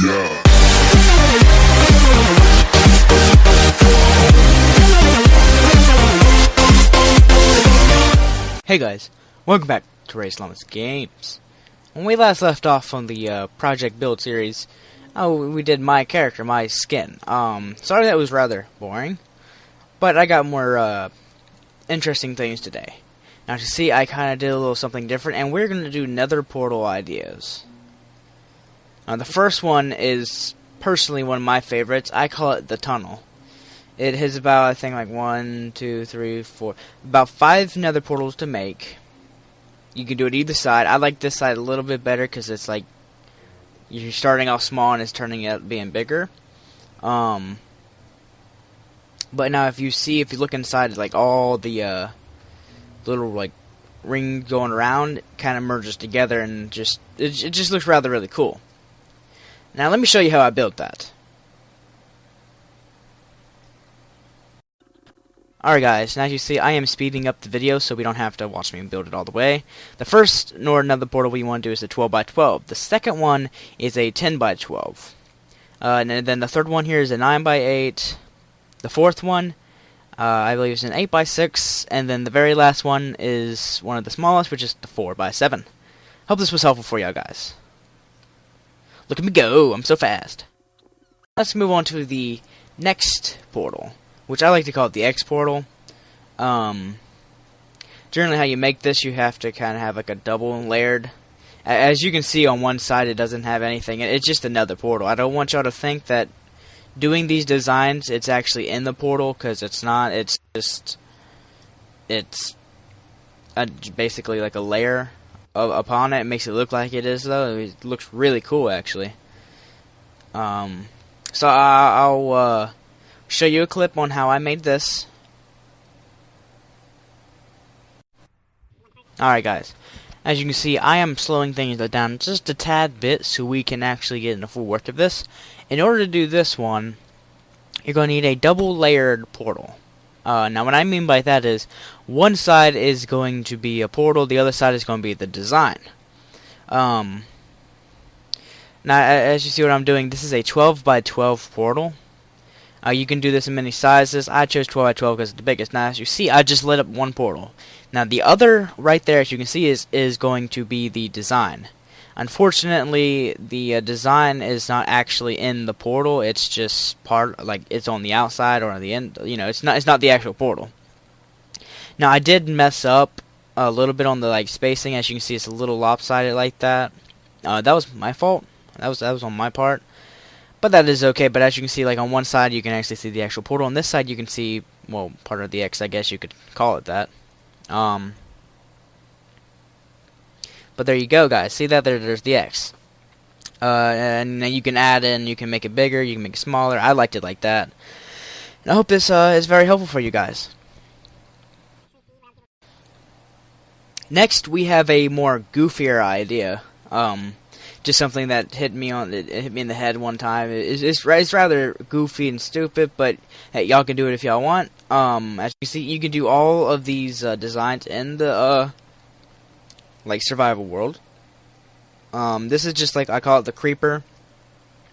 Yeah. Hey guys, welcome back to RaisedLllama's Games. When we last left off on the project build series, we did my character, my skin. Sorry that was rather boring, but I got more interesting things today. Now to see, I kind of did a little something different, and we're going to do nether portal ideas. Now the first one is personally one of my favorites. I call it the tunnel. It has about, I think, like 1, 2, 3, 4, about 5 nether portals to make. You can do it either side. I like this side a little bit better because it's like you're starting off small and it's turning out being bigger. But now if you look inside, like all the little like ring going around kind of merges together, and it just looks really cool. Now let me show you how I built that. Alright guys, now as you see, I am speeding up the video so we don't have to watch me build it all the way. The first nether portal we want to do is a 12x12. The second one is a 10x12. And then the third one here is a 9x8. The fourth one, I believe, is an 8x6. And then the very last one is one of the smallest, which is the 4x7. Hope this was helpful for y'all guys. Look at me go, I'm so fast. Let's move on to the next portal, which I like to call it the X portal. Generally how you make this, you have to kind of have like a double layered. As you can see on one side, it doesn't have anything. It's just another portal. I don't want y'all to think that doing these designs, it's actually in the portal, because it's not. It's basically like a layer upon it. It makes it look like it is, though. It looks really cool, actually. So I'll show you a clip on how I made this. Alright guys, as you can see, I am slowing things down just a tad bit so we can actually get in the full work of this. In order to do this one, you're going to need a double layered portal. Now what I mean by that is, one side is going to be a portal, the other side is going to be the design. Now as you see what I'm doing, this is a 12x12 portal. You can do this in many sizes. I chose 12x12 because it's the biggest. Now, as you see, I just lit up one portal. Now, the other right there, as you can see, is going to be the design. Unfortunately, the design is not actually in the portal. It's just like it's on the outside or on the end. You know, it's not the actual portal. Now, I did mess up a little bit on the like spacing. As you can see, it's a little lopsided like that. That was my fault. That was on my part. But that is okay. But as you can see, like on one side you can actually see the actual portal. On this side you can see, well, part of the X, I guess you could call it that. But there you go, guys. See that there's the X. And then you can add in, you can make it bigger, you can make it smaller. I liked it like that. And I hope this is very helpful for you guys. Next we have a more goofier idea. Just something that hit me in the head one time. It's rather goofy and stupid, but hey, y'all can do it if y'all want. As you can see, you can do all of these designs in the like survival world. This is just like, I call it the creeper.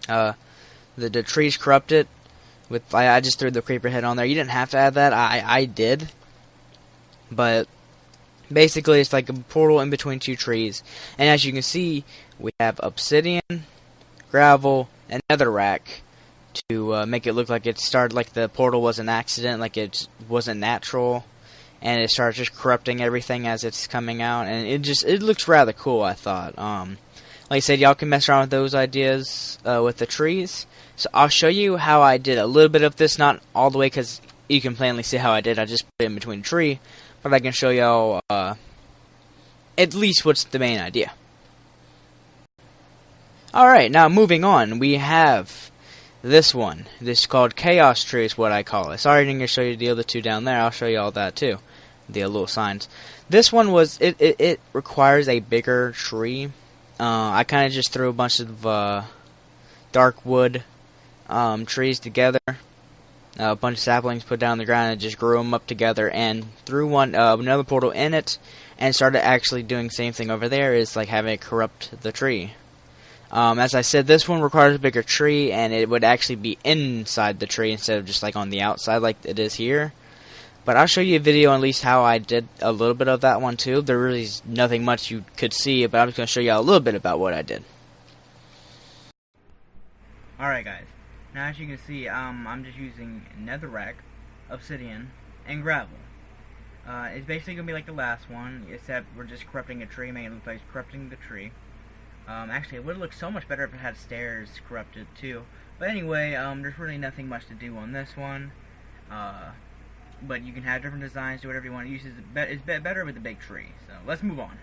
The trees corrupted. I just threw the creeper head on there. You didn't have to add that. I did, but basically, it's like a portal in between two trees. And as you can see, we have obsidian, gravel, and netherrack to make it look like it started like the portal was an accident, like it wasn't natural, and it started just corrupting everything as it's coming out. And it looks rather cool, I thought. Like I said, y'all can mess around with those ideas with the trees. So I'll show you how I did a little bit of this, not all the way, because you can plainly see how I did. I just put it in between a tree. But I can show y'all at least what's the main idea. Alright, now moving on, we have this one. This is called Chaos Tree is what I call it. Sorry I didn't show you the other two down there. I'll show you all that too. The little signs. This one was, it requires a bigger tree. I kind of just threw a bunch of dark wood trees together. A bunch of saplings put down on the ground, and just grew them up together and threw another portal in it, and started actually doing the same thing over there, is like having it corrupt the tree. As I said, this one requires a bigger tree, and it would actually be inside the tree instead of just like on the outside like it is here. But I'll show you a video at least how I did a little bit of that one too. There really is nothing much you could see, but I'm just going to show you a little bit about what I did. Alright guys, now as you can see, I'm just using netherrack, obsidian, and gravel. It's basically going to be like the last one, except we're just corrupting a tree, making it look like it's corrupting the tree. Actually, it would look so much better if it had stairs corrupted too. But anyway, there's really nothing much to do on this one. But you can have different designs, do whatever you want to use. It's better with the big tree. So let's move on.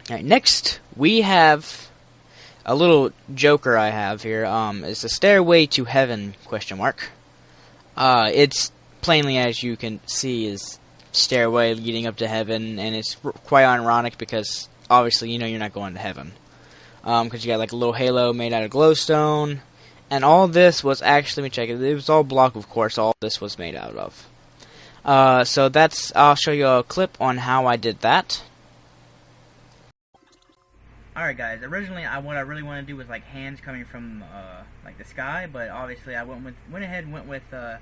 Alright, next we have a little joker I have here. It's a stairway to heaven ? It's plainly, as you can see, is stairway leading up to heaven, and it's quite ironic because obviously you know you're not going to heaven. Because you got like a little halo made out of glowstone. And all this was actually, let me check it, it was all block, of course, all this was made out of. So that's, I'll show you a clip on how I did that. Alright guys, originally what I really wanted to do was like hands coming from like the sky, but obviously I went ahead and went with the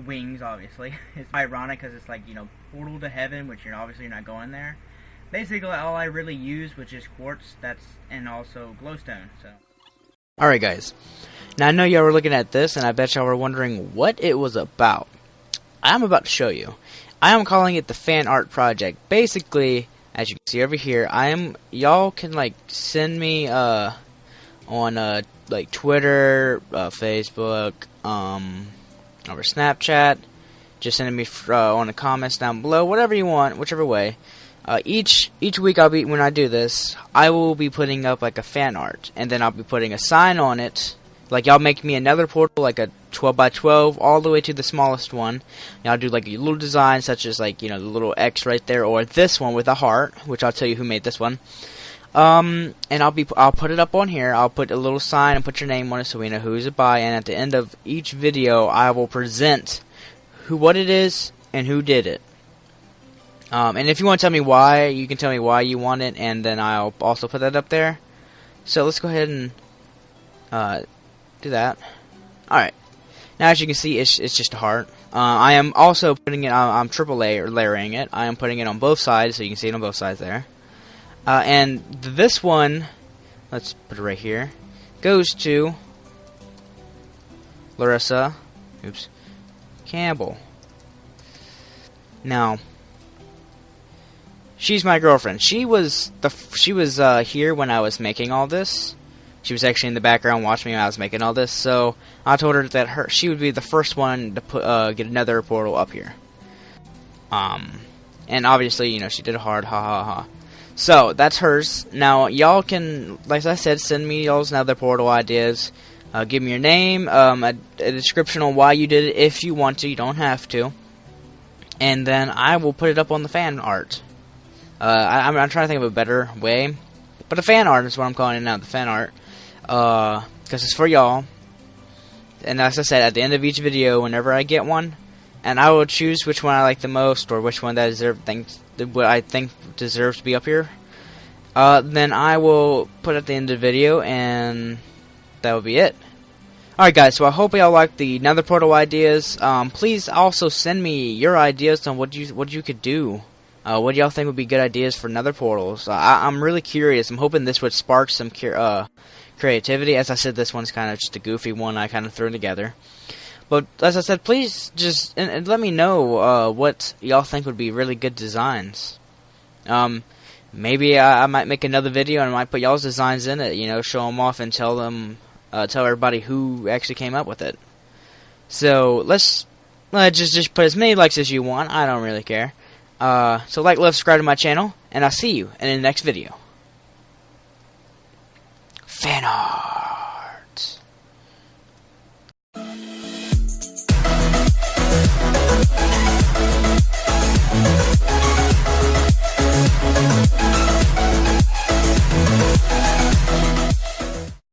wings, obviously. It's ironic because it's like, you know, portal to heaven, which you're obviously not going there. Basically all I really used was just quartz, and also glowstone, so. Alright guys, now I know y'all were looking at this and I bet y'all were wondering what it was about. I'm about to show you. I am calling it the fan art project. Basically, as you can see over here, y'all can like send me on like Twitter, Facebook, over Snapchat, just sending me on the comments down below, whatever you want, whichever way. Each week when I do this, I will be putting up like a fan art, and then I'll be putting a sign on it. Like y'all make me another portal, like a 12 by 12, all the way to the smallest one. Y'all do like a little design, such as like, you know, the little X right there, or this one with a heart, which I'll tell you who made this one. And I'll put it up on here. I'll put a little sign and put your name on it so we know who's it by. And at the end of each video, I will present what it is and who did it. And if you want to tell me why, you can tell me why you want it, and then I'll also put that up there. So let's go ahead and do that. Alright. Now as you can see, it's just a heart. I am also putting it, I'm layering it. I am putting it on both sides, so you can see it on both sides there. And this one, let's put it right here, goes to Larissa Campbell. Now, she's my girlfriend. She was here when I was making all this. She was actually in the background watching me when I was making all this. So I told her that she would be the first one to get another portal up here. And obviously, you know, she did hard, ha ha ha. So that's hers. Now y'all can, like I said, send me y'all's another portal ideas. Give me your name, a description on why you did it if you want to. You don't have to. And then I will put it up on the fan art. I'm trying to think of a better way, but the fan art is what I'm calling it now, the fan art, because it's for y'all, and as I said, at the end of each video, whenever I get one, and I will choose which one I like the most, or which one that what I think deserves to be up here, then I will put at the end of the video, and that will be it. Alright guys, so I hope y'all like the Nether Portal ideas. Please also send me your ideas on what you could do. What do y'all think would be good ideas for Nether portals? I'm really curious. I'm hoping this would spark some creativity. As I said, this one's kind of just a goofy one I kind of threw together. But as I said, please just and let me know what y'all think would be really good designs. Maybe I might make another video and I might put y'all's designs in it. You know, show them off and tell everybody who actually came up with it. So let's just put as many likes as you want. I don't really care. So like, love, subscribe to my channel, and I'll see you in the next video. Fan art.